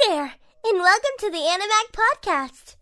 there, and welcome to the Animag podcast.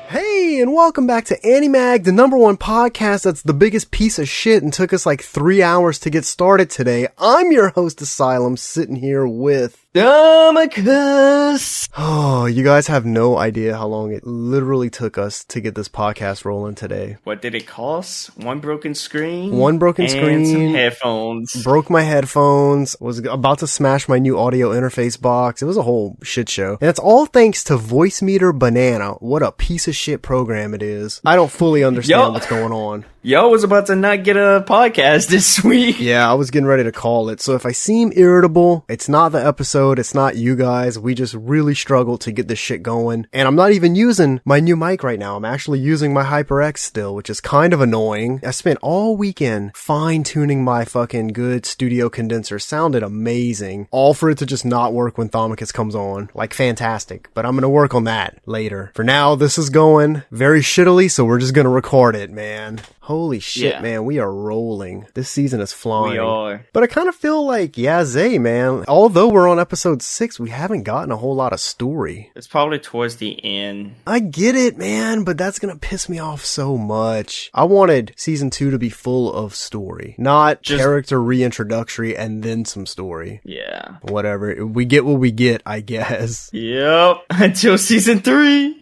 Hey, and welcome back to Animag, the #1 podcast that's the biggest piece of shit and took us like 3 hours to get started today. I'm your host, Asylum, sitting here with... Domicus! Oh, you guys have no idea how long it literally took us to get this podcast rolling today. What did it cost? One broken screen? And some headphones. Broke my headphones. Was about to smash my new audio interface box. It was a whole shit show. And it's all thanks to Voice Meter Banana. What a piece of shit program it is. I don't fully understand what's going on. Yo was about to not get a podcast this week. Yeah, I was getting ready to call it. So if I seem irritable, it's not the episode, it's not you guys. We just really struggled to get this shit going. And I'm not even using my new mic right now. I'm actually using my HyperX still, which is kind of annoying. I spent all weekend fine-tuning my fucking good studio condenser. Sounded amazing. All for it to just not work when Thomicus comes on. Like, fantastic. But I'm gonna work on that later. For now, this is going very shittily, so we're just gonna record it, man. Holy shit, man, we are rolling. This season is flying. We are. But I kind of feel like, Zay, man, although we're on episode 6, we haven't gotten a whole lot of story. It's probably towards the end. I get it, man, but that's gonna piss me off so much. I wanted season 2 to be full of story, not just character reintroductory and then some story. Yeah. Whatever. We get what we get, I guess. Yep. Until season 3.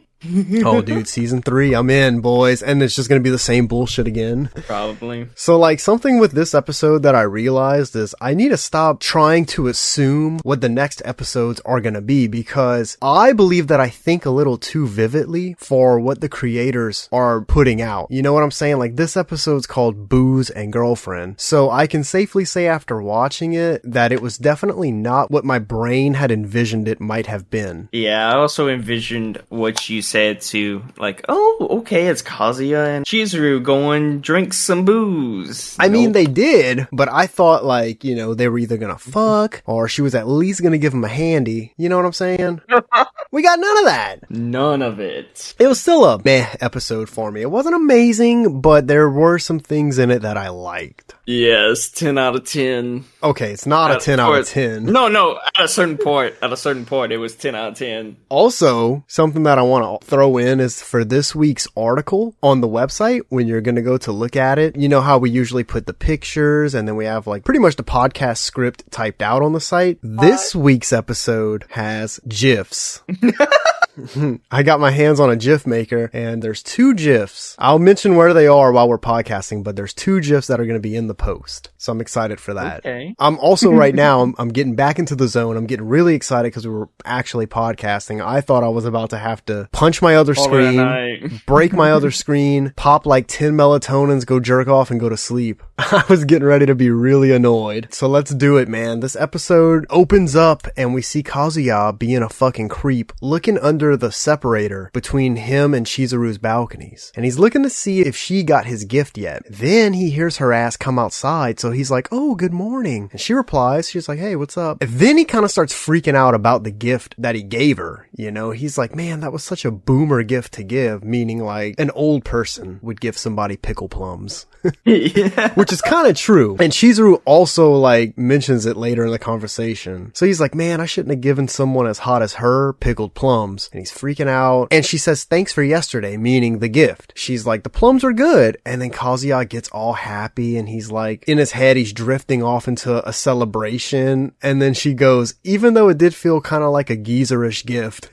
Oh, dude, season 3, I'm in, boys. And it's just gonna be the same bullshit again. Probably. So, like, something with this episode that I realized is I need to stop trying to assume what the next episodes are gonna be, because I believe that I think a little too vividly for what the creators are putting out. You know what I'm saying? Like, this episode's called Booze and Girlfriend. So I can safely say after watching it that it was definitely not what my brain had envisioned it might have been. Yeah, I also envisioned what you said to, like, oh, okay, it's Kazuya and Chizuru going drink some booze. I mean, they did, but I thought, like, you know, they were either gonna fuck or she was at least gonna give him a handy. You know what I'm saying? We got none of that. None of it. It was still a meh episode for me. It wasn't amazing, but there were some things in it that I liked. Yes, 10 out of 10. Okay, it's not a 10 out of 10. No, at a certain point, it was 10 out of 10. Also, something that I want to throw in is for this week's article on the website, when you're going to go to look at it, you know how we usually put the pictures and then we have like pretty much the podcast script typed out on the site. This week's episode has GIFs. I got my hands on a GIF maker and there's 2 GIFs. I'll mention where they are while we're podcasting, but there's 2 GIFs that are going to be in the post. So I'm excited for that. Okay. I'm also right now, I'm getting back into the zone. I'm getting really excited because we were actually podcasting. I thought I was about to have to punch my other screen, break my other screen, pop like 10 melatonins, go jerk off and go to sleep. I was getting ready to be really annoyed. So let's do it, man. This episode opens up and we see Kazuya being a fucking creep, looking under the separator between him and Chizuru's balconies. And he's looking to see if she got his gift yet. Then he hears her ass come outside, so he's like, oh, good morning. And she replies, she's like, hey, what's up? And then he kind of starts freaking out about the gift that he gave her. You know, he's like, man, that was such a boomer gift to give, meaning like an old person would give somebody pickle plums. Yeah. Which is kind of true. And Chizuru also like mentions it later in the conversation. So he's like, man, I shouldn't have given someone as hot as her pickled plums. And he's freaking out. And she says, thanks for yesterday, meaning the gift. She's like, the plums are good. And then Kazuya gets all happy and he's like, in his head, he's drifting off into a celebration. And then she goes, even though it did feel kind of like a geezerish gift,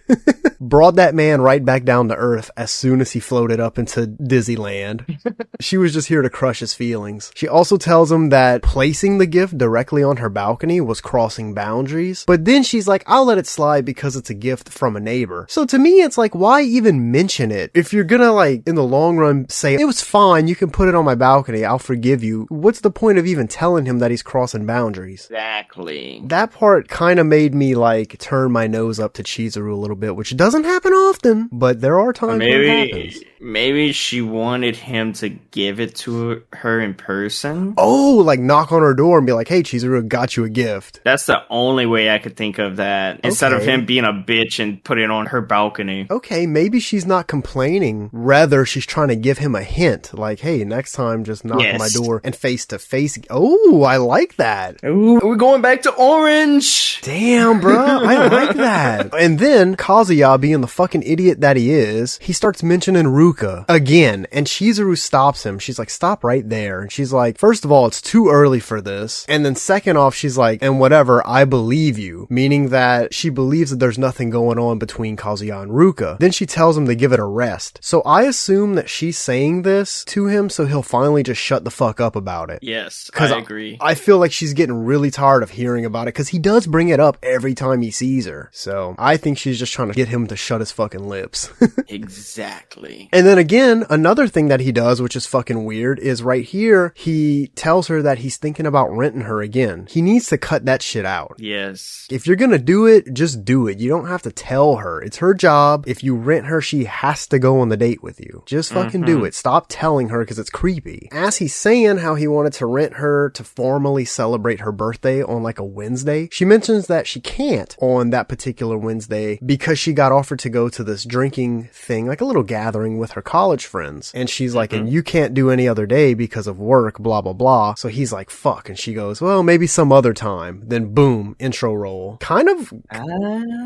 brought that man right back down to earth as soon as he floated up into Disneyland. She was just here to crush his feelings. She also tells him that placing the gift directly on her balcony was crossing boundaries, but then she's like, I'll let it slide because it's a gift from a neighbor. So to me, it's like, why even mention it? If you're gonna like, in the long run, say, it was fine, you can put it on my balcony, I'll forgive you. What's the point of even telling him that he's crossing boundaries? Exactly. That part kind of made me like turn my nose up to Chizuru a little bit, which doesn't doesn't happen often, but there are times when it happens. Maybe she wanted him to give it to her in person. Oh, like knock on her door and be like, hey, Chizuru, got you a gift. That's the only way I could think of that. Instead of him being a bitch and put it on her balcony. Okay, maybe she's not complaining. Rather, she's trying to give him a hint. Like, hey, next time, just knock on my door and face to face. Oh, I like that. Ooh, we're going back to orange. Damn, bro. I like that. And then Kazuya, being the fucking idiot that he is, he starts mentioning Ruka again, and Chizuru stops him. She's like, stop right there. And she's like, first of all, it's too early for this. And then second off, she's like, and whatever, I believe you. Meaning that she believes that there's nothing going on between Kazuya and Ruka. Then she tells him to give it a rest. So I assume that she's saying this to him so he'll finally just shut the fuck up about it. Yes, I agree. I feel like she's getting really tired of hearing about it because he does bring it up every time he sees her. So I think she's just trying to get him to shut his fucking lips. Exactly. And then again, another thing that he does, which is fucking weird, is right here, he tells her that he's thinking about renting her again. He needs to cut that shit out. Yes. If you're gonna do it, just do it. You don't have to tell her. It's her job. If you rent her, she has to go on the date with you. Just fucking do it. Stop telling her because it's creepy. As he's saying how he wanted to rent her to formally celebrate her birthday on like a Wednesday, she mentions that she can't on that particular Wednesday because she got offered to go to this drinking thing, like a little gathering with her college friends. And she's like, and you can't do any other day because of work, blah, blah, blah. So he's like, fuck. And she goes, well, maybe some other time. Then boom, intro roll. Kind of,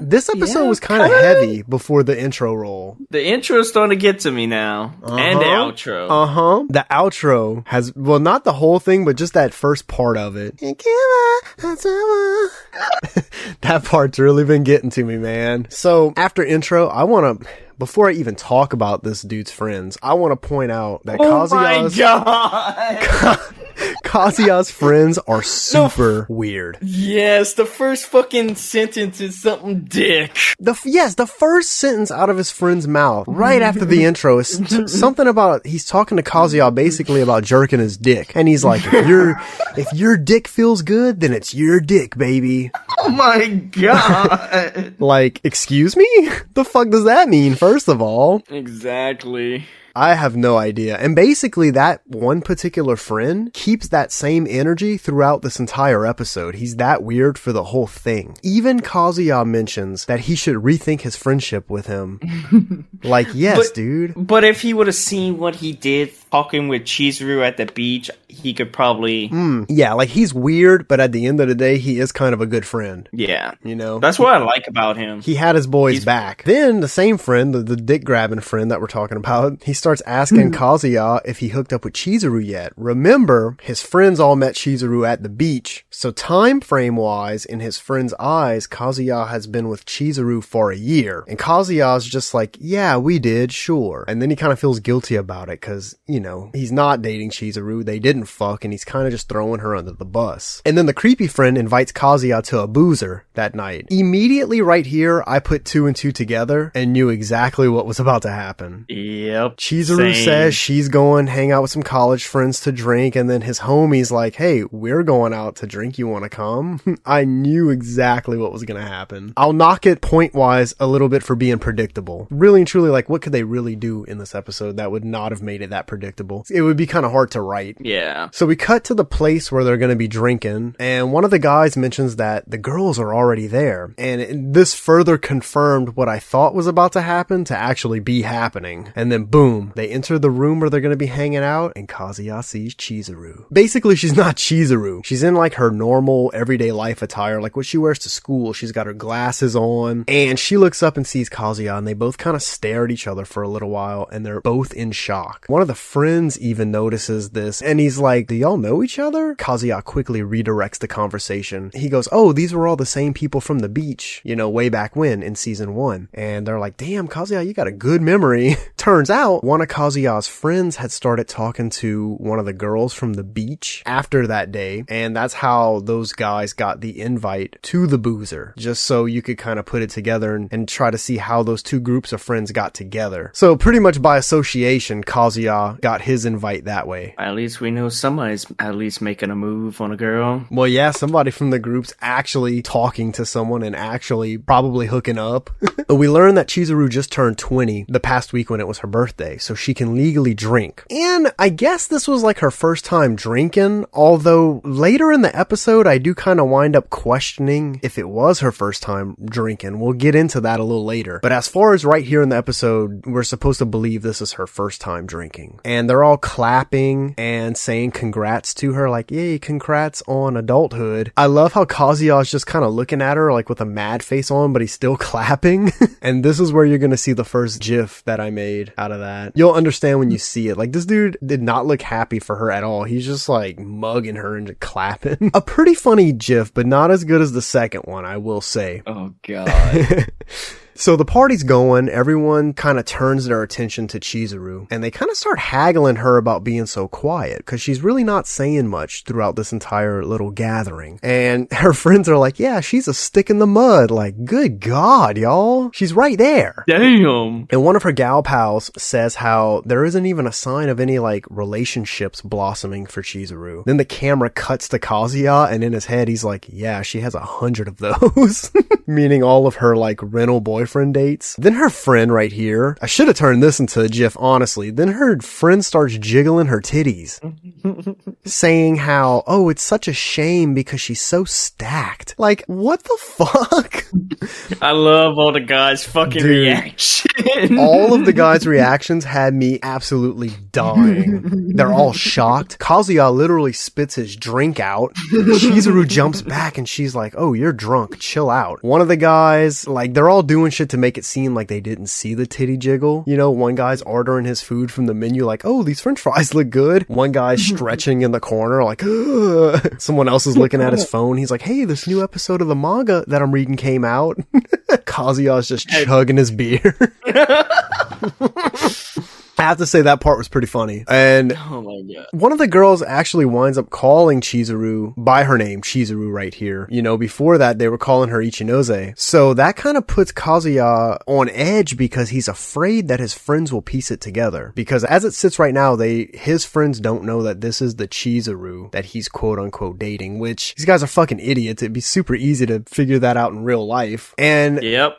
this episode was kind of heavy before the intro roll. The intro's starting to get to me now. And the outro. The outro has, well, not the whole thing, but just that first part of it. That part's really been getting to me, man. So after intro, I want to, before I even talk about this dude's friends, I want to point out that Kazuya's friends are super weird. Yes, the first fucking sentence is something dick. The first sentence out of his friend's mouth, right after the intro, is something about, he's talking to Kazuya basically about jerking his dick. And he's like, if your dick feels good, then it's your dick, baby. Oh my god. Like, excuse me? The fuck does that mean, first of all? Exactly. I have no idea. And basically that one particular friend keeps that same energy throughout this entire episode. He's that weird for the whole thing. Even Kazuya mentions that he should rethink his friendship with him. Like, yes, dude. But if he would have seen what he did talking with Chizuru at the beach, he could probably... Yeah, like he's weird, but at the end of the day, he is kind of a good friend. Yeah. You know? That's what I like about him. He had his boys back. Then the same friend, the dick-grabbing friend that we're talking about, he starts asking Kazuya if he hooked up with Chizuru yet. Remember, his friends all met Chizuru at the beach. So time frame-wise, in his friend's eyes, Kazuya has been with Chizuru for a year. And Kazuya's just like, yeah, we did, sure. And then he kind of feels guilty about it because, you know, he's not dating Chizuru. They didn't fuck, and he's kind of just throwing her under the bus. And then the creepy friend invites Kazuya to a boozer that night. Immediately right here, I put 2 and 2 together and knew exactly what was about to happen. Yep. Chizuru says she's going hang out with some college friends to drink, and then his homie's like, hey, we're going out to drink, you want to come? I knew exactly what was going to happen. I'll knock it point-wise a little bit for being predictable. Really and truly, like, what could they really do in this episode that would not have made it that predictable? It would be kind of hard to write. Yeah. So we cut to the place where they're going to be drinking, and one of the guys mentions that the girls are already there. And this further confirmed what I thought was about to happen to actually be happening. And then boom, they enter the room where they're going to be hanging out, and Kazuya sees Chizuru. Basically, she's not Chizuru. She's in like her normal everyday life attire, like what she wears to school. She's got her glasses on, and she looks up and sees Kazuya, and they both kind of stare at each other for a little while, and they're both in shock. One of the friends even notices this, and he's like, do y'all know each other? Kazuya quickly redirects the conversation. He goes, oh, these were all the same people from the beach, you know, way back when in season 1. And they're like, damn, Kazuya, you got a good memory. Turns out one of Kazuya's friends had started talking to one of the girls from the beach after that day, and that's how those guys got the invite to the boozer, just so you could kind of put it together and try to see how those two groups of friends got together. So pretty much by association, Kazuya got his invite that way. At least we know somebody's at least making a move on a girl. Well, yeah, somebody from the group's actually talking to someone and actually probably hooking up. But we learned that Chizuru just turned 20 the past week when it was her birthday, so she can legally drink. And I guess this was like her first time drinking, although later in the episode, I do kind of wind up questioning if it was her first time drinking. We'll get into that a little later. But as far as right here in the episode, we're supposed to believe this is her first time drinking. And they're all clapping and saying congrats to her, like, yay, congrats on adulthood. I love how Kazuya is just kind of looking at her like with a mad face on, but he's still clapping. And this is where you're going to see the first gif that I made out of that. You'll understand when you see it. Like, this dude did not look happy for her at all. He's just like mugging her and just clapping. A pretty funny gif, but not as good as the second one, I will say. Oh, God. So the party's going, everyone kind of turns their attention to Chizuru, and they kind of start haggling her about being so quiet, because she's really not saying much throughout this entire little gathering. And her friends are like, yeah, she's a stick in the mud, like, good God, y'all. She's right there. Damn. And one of her gal pals says how there isn't even a sign of any, like, relationships blossoming for Chizuru. Then the camera cuts to Kazuya, and in his head, he's like, yeah, she has 100 of those. Meaning all of her, like, rental boyfriend dates. Then her friend right here, I should have turned this into a gif, honestly. Then her friend starts jiggling her titties, saying how, oh, it's such a shame because she's so stacked. Like, what the fuck? I love all the guys' fucking reaction. All of the guys' reactions had me absolutely dying. They're all shocked. Kazuya literally spits his drink out. Chizuru jumps back and she's like, oh, you're drunk. Chill out. One of the guys, like, they're all doing shit to make it seem like they didn't see the titty jiggle. You know, one guy's ordering his food from the menu like, oh, these french fries look good. One guy's stretching in the corner like, ugh. Someone else is looking at his phone. He's like, hey, this new episode of the manga that I'm reading came out. Kazuya's just chugging his beer. I have to say that part was pretty funny. And oh my God. One of the girls actually winds up calling Chizuru by her name, Chizuru right here. You know, before that, they were calling her Ichinose. So that kind of puts Kazuya on edge because he's afraid that his friends will piece it together. Because as it sits right now, his friends don't know that this is the Chizuru that he's quote unquote dating, which these guys are fucking idiots. It'd be super easy to figure that out in real life. And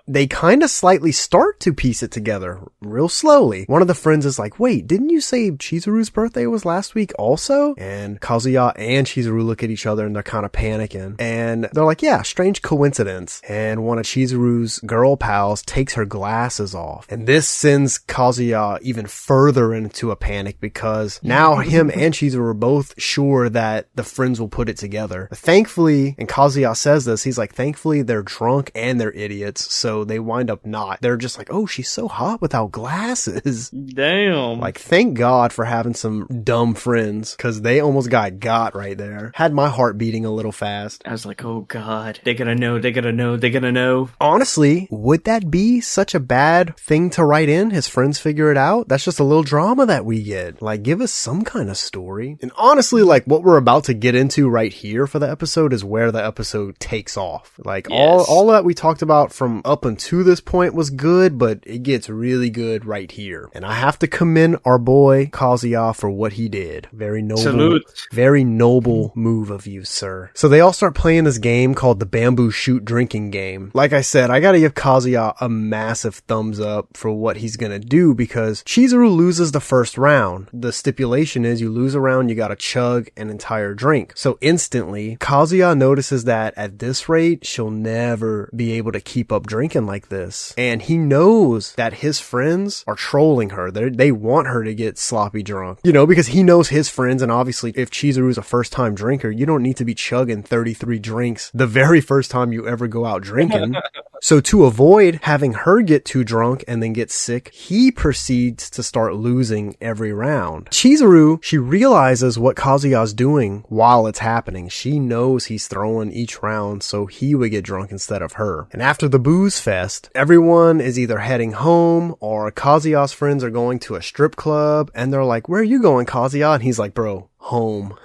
they kind of slightly start to piece it together real slowly. One of the friends is like, wait, didn't you say Chizuru's birthday was last week also? And Kazuya and Chizuru look at each other and they're kind of panicking. And they're like, yeah, strange coincidence. And one of Chizuru's girl pals takes her glasses off. And this sends Kazuya even further into a panic because now him and Chizuru are both sure that the friends will put it together. But thankfully, and Kazuya says this, he's like, thankfully they're drunk and they're idiots. So they wind up not. They're just like, oh, she's so hot without glasses. Damn. Like, thank God for having some dumb friends, because they almost got right there. Had my heart beating a little fast. I was like, oh God, they're gonna know. Honestly, would that be such a bad thing to write in? His friends figure it out? That's just a little drama that we get. Like, give us some kind of story. And honestly, like, what we're about to get into right here for the episode is where the episode takes off. Like, all that we talked about from up until this point was good, but it gets really good right here. And I have to commend our boy Kazuya for what he did. Very noble. Salute. Very noble move of you, sir. So they all start playing this game called the bamboo shoot drinking game. Like I said, I gotta give Kazuya a massive thumbs up for what he's gonna do because Chizuru loses the first round. The stipulation is you lose a round, you gotta chug an entire drink. So instantly, Kazuya notices that at this rate, she'll never be able to keep up drinking like this. And he knows that his friends are trolling her. They want her to get sloppy drunk, you know, because he knows his friends. And obviously if Chizuru's a first time drinker, you don't need to be chugging 33 drinks the very first time you ever go out drinking. So to avoid having her get too drunk and then get sick, he proceeds to start losing every round. Chizuru, she realizes what Kazuya's doing while it's happening. She knows he's throwing each round so he would get drunk instead of her. And after the booze fest, everyone is either heading home or Kazuya's friends are going to a strip club and they're like, where are you going, Kazuya? And he's like, bro, home.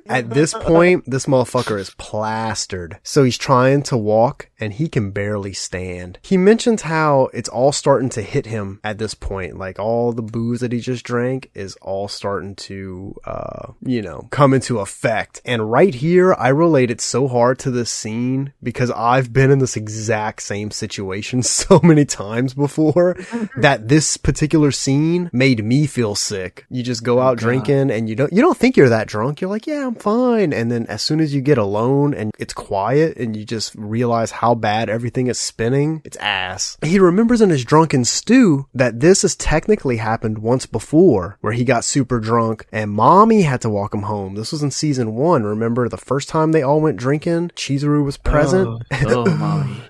At this point, this motherfucker is plastered. So he's trying to walk and he can barely stand. He mentions how it's all starting to hit him at this point. Like all the booze that he just drank is all starting to, come into effect. And right here, I relate it so hard to this scene because I've been in this exact same situation so many times before that this particular scene made me feel sick. You just go out drinking and you don't think you're that drunk. You're like, yeah, I'm fine. And then as soon as you get alone and it's quiet and you just realize how bad everything is spinning, it's ass. He remembers in his drunken stew that this has technically happened once before where he got super drunk and mommy had to walk him home. This was in season 1. Remember the first time they all went drinking? Chizuru was present. Oh mommy.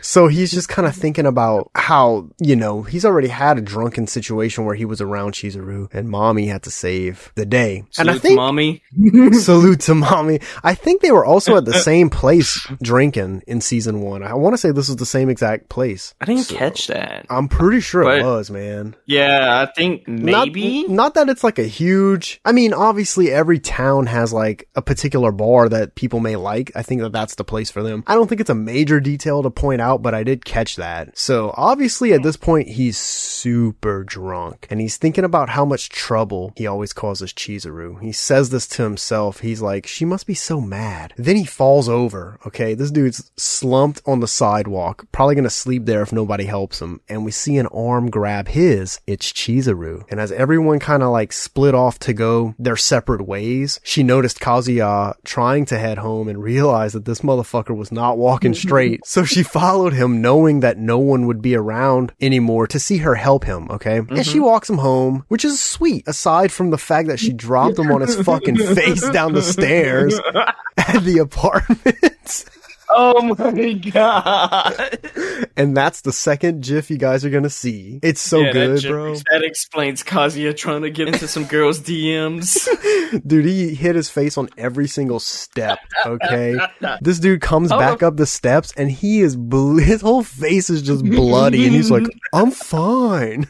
So he's just kind of thinking about how, he's already had a drunken situation where he was around Chizuru and mommy had to save the day. Salute and I think, to mommy. Salute to mommy. I think they were also at the same place drinking in season 1. I want to say this was the same exact place. I didn't catch that. I'm pretty sure it was, man. Yeah, I think maybe. Not that it's like a huge, obviously every town has like a particular bar that people may like. I think that's the place for them. I don't think it's a major detail to point out, but I did catch that. So obviously at this point he's super drunk and he's thinking about how much trouble he always causes Chizuru. He says this to himself. He's like, she must be so mad. Then he falls over. Okay, this dude's slumped on the sidewalk, probably gonna sleep there if nobody helps him, and we see an arm grab his. It's Chizuru. And as everyone kind of like split off to go their separate ways, she noticed Kazuya trying to head home and realized that this motherfucker was not walking straight. So she followed him knowing that no one would be around anymore to see her help him, okay? And she walks him home, which is sweet, aside from the fact that she dropped him on his fucking face down the stairs at the apartment. Oh my god. And that's the second GIF you guys are gonna see. It's so good, bro. That explains Kazuya trying to get into some girls' DMs. Dude, he hit his face on every single step, okay? This dude comes back up the steps and he is his whole face is just bloody and he's like, I'm fine.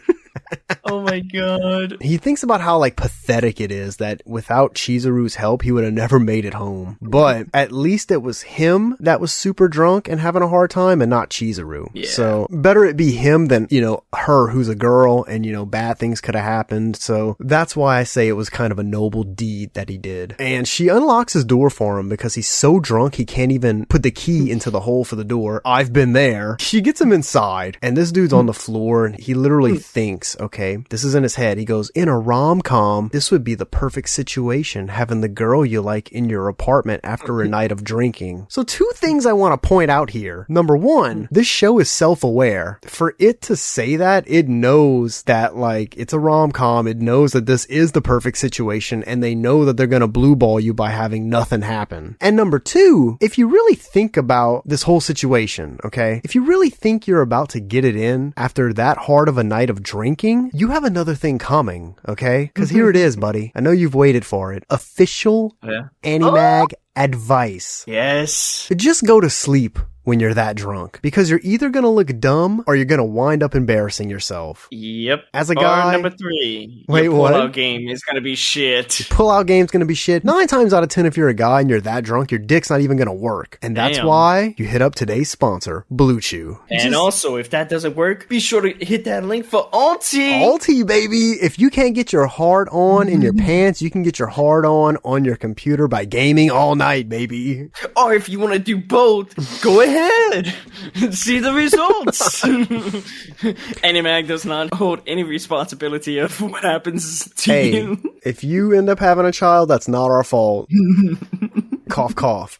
Oh my god. He thinks about how like pathetic it is that without Chizuru's help, he would have never made it home. But at least it was him that was super drunk and having a hard time and not Chizuru. Yeah. So better it be him than, her who's a girl and, bad things could have happened. So that's why I say it was kind of a noble deed that he did. And she unlocks his door for him because he's so drunk he can't even put the key into the hole for the door. I've been there. She gets him inside and this dude's on the floor and he literally thinks, okay, this is in his head. He goes, in a rom-com, this would be the perfect situation, having the girl you like in your apartment after a night of drinking. So 2 things I want to point out here. Number 1, this show is self-aware. For it to say that, it knows that like it's a rom-com. It knows that this is the perfect situation and they know that they're going to blue ball you by having nothing happen. And number 2, if you really think about this whole situation, okay, if you really think you're about to get it in after that hard of a night of drinking, you have another thing coming, okay? Because here it is, buddy. I know you've waited for it. Official Animag advice. Yes. Just go to sleep when you're that drunk, because you're either going to look dumb or you're going to wind up embarrassing yourself. Yep. As a guy, number 3. Wait, your what? Pull-out game is going to be shit. Your pull-out game's going to be shit. 9 times out of 10, if you're a guy and you're that drunk, your dick's not even going to work. And that's why you hit up today's sponsor, Blue Chew. And also, if that doesn't work, be sure to hit that link for Alti. Alti, baby. If you can't get your hard on in your pants, you can get your hard on your computer by gaming all night, baby. Or if you want to do both, go ahead. See the results. Animag does not hold any responsibility of what happens to you. If you end up having a child, that's not our fault. Cough, cough.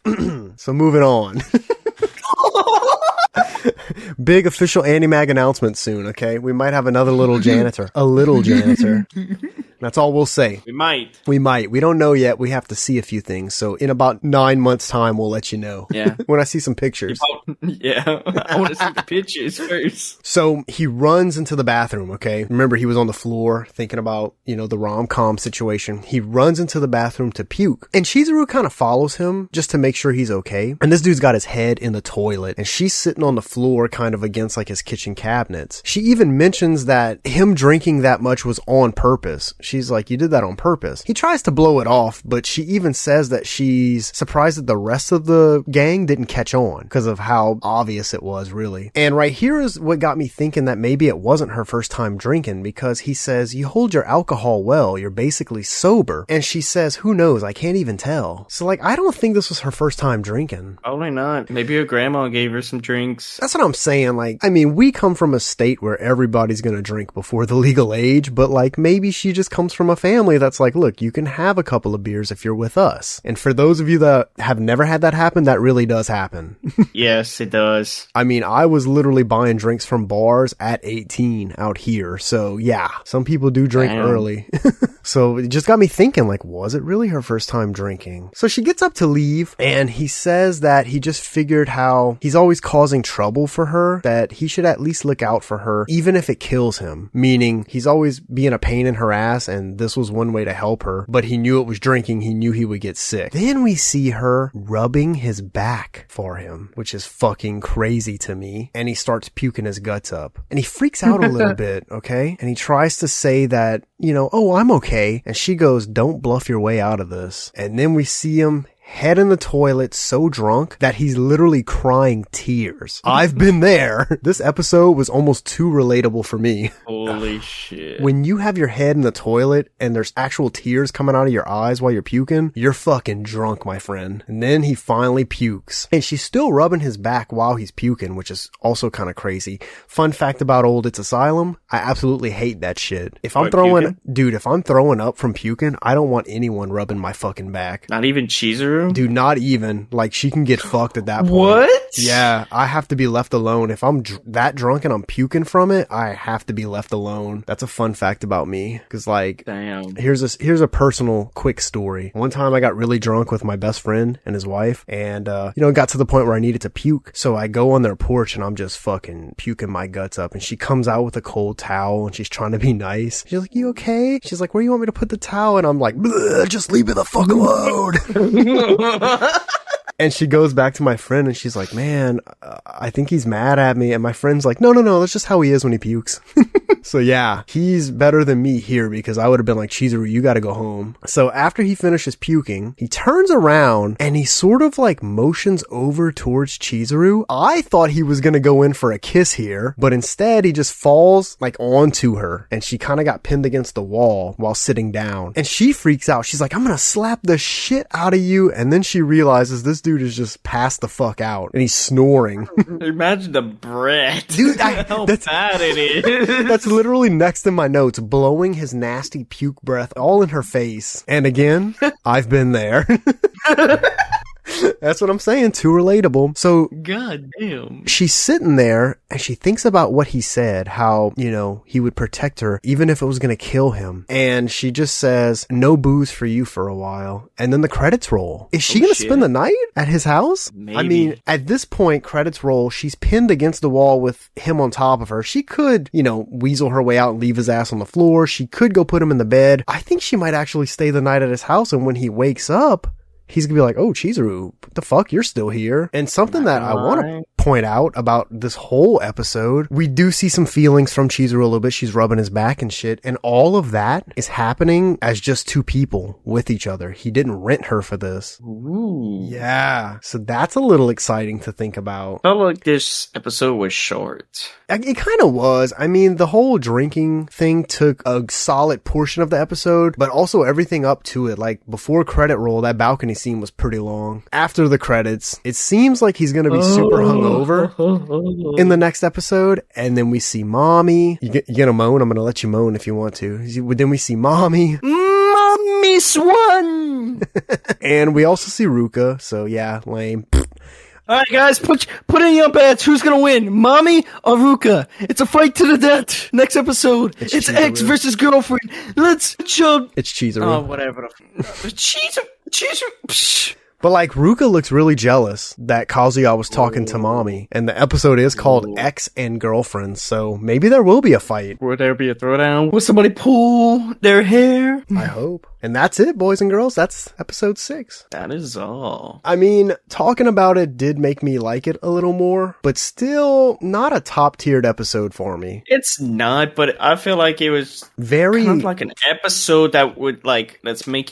So moving on. Big official Animag announcement soon, okay? We might have another little janitor. A little janitor. That's all we'll say. We might. We don't know yet. We have to see a few things. So in about 9 months' time, we'll let you know. Yeah. When I see some pictures. Yeah. I want to see the pictures first. So he runs into the bathroom, okay? Remember, he was on the floor thinking about, the rom-com situation. He runs into the bathroom to puke. And Chizuru kind of follows him just to make sure he's okay. And this dude's got his head in the toilet. And she's sitting on the floor kind of against like his kitchen cabinets. She even mentions that him drinking that much was on purpose. She she's like, you did that on purpose. He tries to blow it off, but she even says that she's surprised that the rest of the gang didn't catch on because of how obvious it was, really. And right here is what got me thinking that maybe it wasn't her first time drinking, because he says, you hold your alcohol well, you're basically sober. And she says, who knows, I can't even tell. So like, I don't think this was her first time drinking. Probably not. Maybe her grandma gave her some drinks. That's what I'm saying. Like, I mean, we come from a state where everybody's gonna drink before the legal age, but like, maybe she just comes from a family that's like, look, you can have a couple of beers if you're with us. And for those of you that have never had that happen, that really does happen. Yes, it does. I mean, I was literally buying drinks from bars at 18 out here. So yeah, some people do drink early. So it just got me thinking, like, was it really her first time drinking? So she gets up to leave, and he says that he just figured how he's always causing trouble for her, that he should at least look out for her, even if it kills him. Meaning, he's always being a pain in her ass, and this was one way to help her. But he knew it was drinking, he knew he would get sick. Then we see her rubbing his back for him, which is fucking crazy to me. And he starts puking his guts up. And he freaks out a little bit, okay? And he tries to say that, you know, oh, I'm okay. And she goes, don't bluff your way out of this. And then we see him head in the toilet so drunk that he's literally crying tears. I've been there. This episode was almost too relatable for me. Holy shit. When you have your head in the toilet and there's actual tears coming out of your eyes while you're puking, you're fucking drunk, my friend. And then he finally pukes. And she's still rubbing his back while he's puking, which is also kind of crazy. Fun fact about Old It's Asylum, I absolutely hate that shit. If I'm throwing up from puking, I don't want anyone rubbing my fucking back. Not even Chizuru? Dude, not even. Like, she can get fucked at that point. What? Yeah, I have to be left alone. If I'm that drunk and I'm puking from it, I have to be left alone. That's a fun fact about me. Cause like, damn. Here's a personal quick story. One time I got really drunk with my best friend and his wife, and it got to the point where I needed to puke. So I go on their porch and I'm just fucking puking my guts up, and she comes out with a cold towel and she's trying to be nice. She's like, you okay? She's like, where do you want me to put the towel? And I'm like, just leave me the fuck alone. And she goes back to my friend and she's like, man, I think he's mad at me. And my friend's like, no, that's just how he is when he pukes. So yeah, he's better than me here, because I would have been like, Chizuru, you gotta go home. So after he finishes puking, he turns around and he sort of like motions over towards Chizuru. I thought he was gonna go in for a kiss here, but instead he just falls like onto her, and she kind of got pinned against the wall while sitting down. And she freaks out. She's like, I'm gonna slap the shit out of you. And then she realizes this dude is just passed the fuck out and he's snoring. Imagine the breath. Dude, how bad it is. That's literally next in my notes, blowing his nasty puke breath all in her face. And again, I've been there. That's what I'm saying. Too relatable. So, God damn. She's sitting there and she thinks about what he said, how, he would protect her even if it was going to kill him. And she just says, no booze for you for a while. And then the credits roll. Is she going to spend the night at his house? Maybe. I mean, at this point, credits roll. She's pinned against the wall with him on top of her. She could, weasel her way out and leave his ass on the floor. She could go put him in the bed. I think she might actually stay the night at his house. And when he wakes up, he's gonna be like, oh, Chizuru, what the fuck? You're still here. And something that I want to point out about this whole episode, we do see some feelings from Chizuru a little bit. She's rubbing his back and shit. And all of that is happening as just two people with each other. He didn't rent her for this. Ooh. Yeah. So that's a little exciting to think about. Felt like this episode was short. It kind of was. I mean, the whole drinking thing took a solid portion of the episode, but also everything up to it. Like, before credit roll, that balcony scene was pretty long. After the credits, it seems like he's gonna be super hungover in the next episode, and then we see Mommy. You gonna moan? I'm gonna let you moan if you want to. Then we see Mommy. Mommy Swan! And we also see Ruka, so yeah, lame. Alright guys, put in your bets. Who's gonna win? Mommy or Ruka? It's a fight to the death. Next episode. It's ex versus girlfriend. Let's jump. It's Chizuru. Oh, whatever. Chizuru. Psh. But like, Ruka looks really jealous that Kazuya was talking to Mommy, and the episode is called Ex and Girlfriend, so maybe there will be a fight. Will there be a throwdown? Will somebody pull their hair? I hope. And that's it, boys and girls. That's episode 6. That is all. I mean, talking about it did make me like it a little more, but still not a top-tiered episode for me. It's not, but I feel like it was Very kind of like an episode that would that's make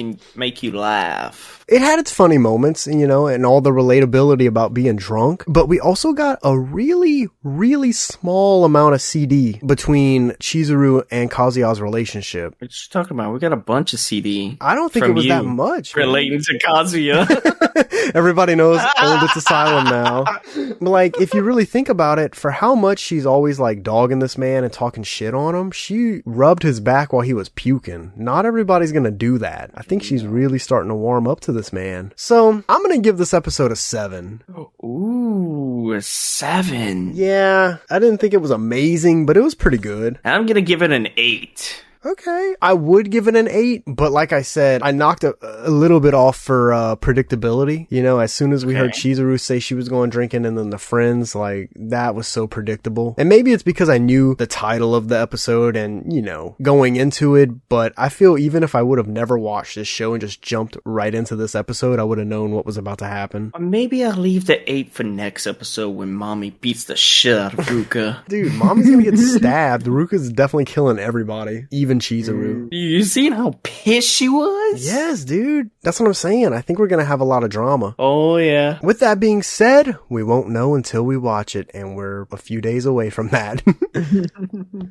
you laugh. It had its funny moments, you know, and all the relatability about being drunk, but we also got a really, really small amount of CD between Chizuru and Kazuya's relationship. What you talking about? We got a bunch of CD. I don't think it was that much. Relating to Kazuya. Everybody knows Oldest Asylum now. But like, if you really think about it, for how much she's always like dogging this man and talking shit on him, she rubbed his back while he was puking. Not everybody's gonna do that. I think she's really starting to warm up to this man. So I'm gonna give this episode a 7. Ooh, a 7. Yeah, I didn't think it was amazing, but it was pretty good. I'm gonna give it an 8. Okay, I would give it an 8, but like I said, I knocked a little bit off for predictability. You know, as soon as we heard Chizuru say she was going drinking and then the friends, like, that was so predictable. And maybe it's because I knew the title of the episode and, you know, going into it, but I feel even if I would have never watched this show and just jumped right into this episode, I would have known what was about to happen. Or maybe I'll leave the 8 for next episode when Mommy beats the shit out of Ruka. Dude, Mommy's gonna get stabbed. Ruka's definitely killing everybody. Even Chizuru. You seen how pissed she was? Yes, dude. That's what I'm saying. I think we're gonna have a lot of drama. Oh, yeah. With that being said, we won't know until we watch it, and we're a few days away from that.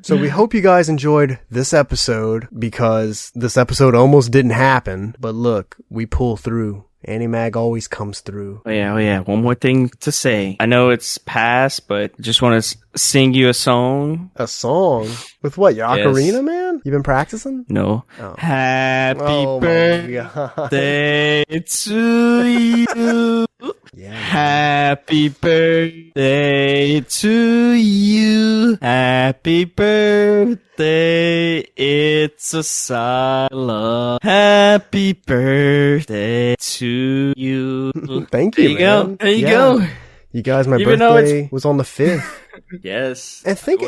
So we hope you guys enjoyed this episode, because this episode almost didn't happen. But look, we pull through. Animag always comes through. Oh yeah. One more thing to say. I know it's past, but just want to sing you a song. A song? With what, your ocarina, man? You been practicing? No. Oh. Happy birthday to you. Yeah. Happy birthday to you. Happy birthday, it's Asylum. Happy birthday to you. Thank you, man. There you go. You guys, my Even birthday was on the 5th. Yes. And think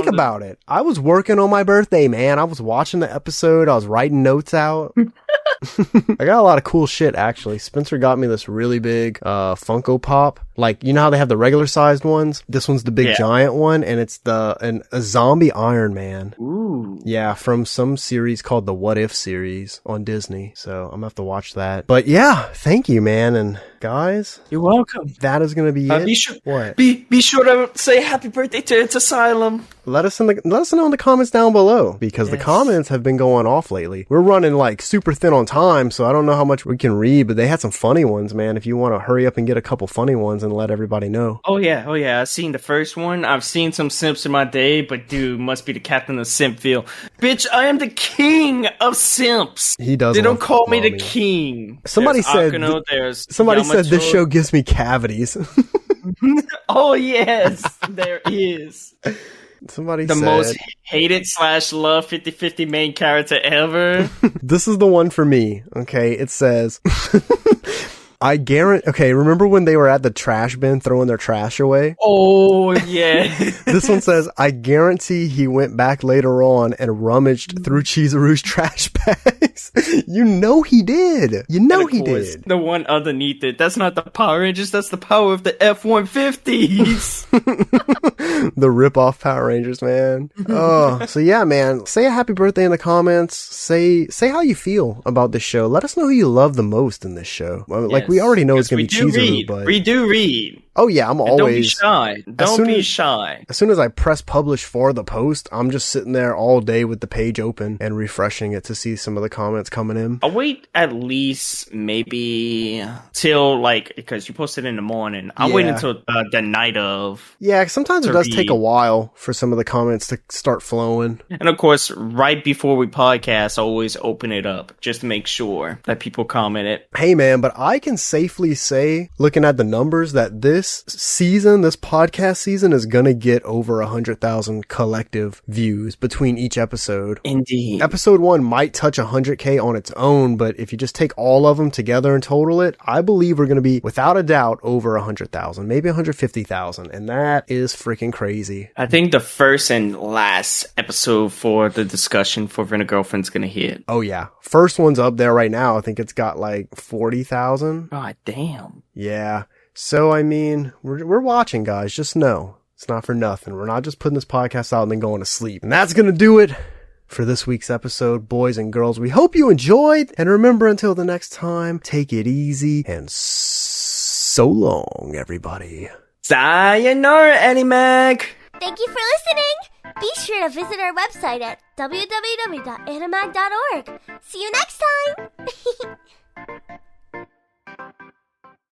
about it. I was working on my birthday, man. I was watching the episode. I was writing notes out. I got a lot of cool shit, actually. Spencer got me this really big Funko Pop. Like, you know how they have the regular sized ones? This one's the big giant one, and it's a zombie Iron Man. Ooh. Yeah, from some series called the What If series on Disney. So I'm gonna have to watch that. But yeah, thank you, man. And guys, you're welcome. That is gonna be it. Be sure to say happy birthday to It's Asylum. Let us know in the comments down below, because the comments have been going off lately. We're running like super thin on time, so I don't know how much we can read, but they had some funny ones, man. If you want to hurry up and get a couple funny ones and let everybody know. Oh yeah. I've seen the first one. I've seen some simps in my day, but dude, must be the captain of Simpville. Bitch, I am the king of simps. He does. They don't call me the king. Somebody said this show gives me cavities. Oh yes, there is. Somebody the said, most hated / love 50/50 main character ever. This is the one for me. Okay, it says, I guarantee. Okay, remember when they were at the trash bin throwing their trash away? Oh yeah. This one says, I guarantee he went back later on and rummaged through Chizuru's trash bags. You know he did. You know he did. The one underneath it. That's not the Power Rangers. That's the power of the F-150s. The rip-off Power Rangers, man. Oh, so yeah, man. Say a happy birthday in the comments. Say how you feel about this show. Let us know who you love the most in this show. Like, we already know it's going to be Chizuru, but we do read. Oh yeah, I'm always. Don't be shy. Don't be shy. As soon as I press publish for the post, I'm just sitting there all day with the page open and refreshing it to see some of the comments coming in. I'll wait at least maybe till because you post it in the morning. I'll wait until the night of. Yeah, sometimes it does take a while for some of the comments to start flowing. And of course, right before we podcast, I always open it up just to make sure that people comment it. Hey man, but I can safely say, looking at the numbers, that this this podcast season is gonna get over 100,000 collective views between each episode. Indeed. Episode 1 might touch 100K on its own, but if you just take all of them together and total it, I believe we're gonna be, without a doubt, over 100,000, maybe 150,000, and that is freaking crazy. I think the first and last episode for the discussion for Rent a Girlfriend's gonna hit. Oh yeah. First one's up there right now. I think it's got like 40,000. God damn. Yeah. So, I mean, we're watching, guys. Just know it's not for nothing. We're not just putting this podcast out and then going to sleep. And that's going to do it for this week's episode, boys and girls. We hope you enjoyed. And remember, until the next time, take it easy and so long, everybody. Sayonara, Animag. Thank you for listening. Be sure to visit our website at www.animag.org. See you next time.